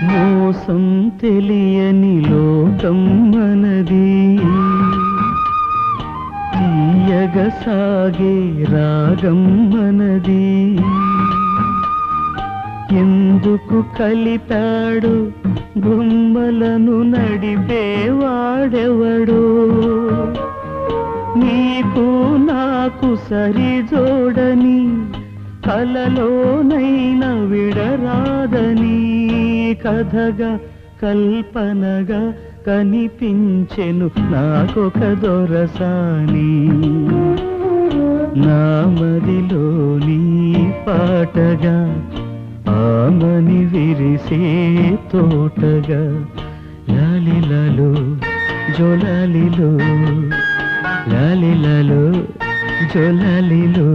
మోసం తెలియని లోకం మనది, తీయగా సాగే రాగం మనది. ఎందుకు కలిపాడు బొమ్మలను నడిపేవాడెవడు, నీకు నాకు సరిజోడని కలలోనైనా విడరాదని. కథగా కల్పనగా కనిపించెను నాకొక దొరసాని, నా మదిలోని పాటగా ఆమని విరిసే తోటగా. లాలిలలో జోలాలిలో, లాలిలలో జోలాలిలో.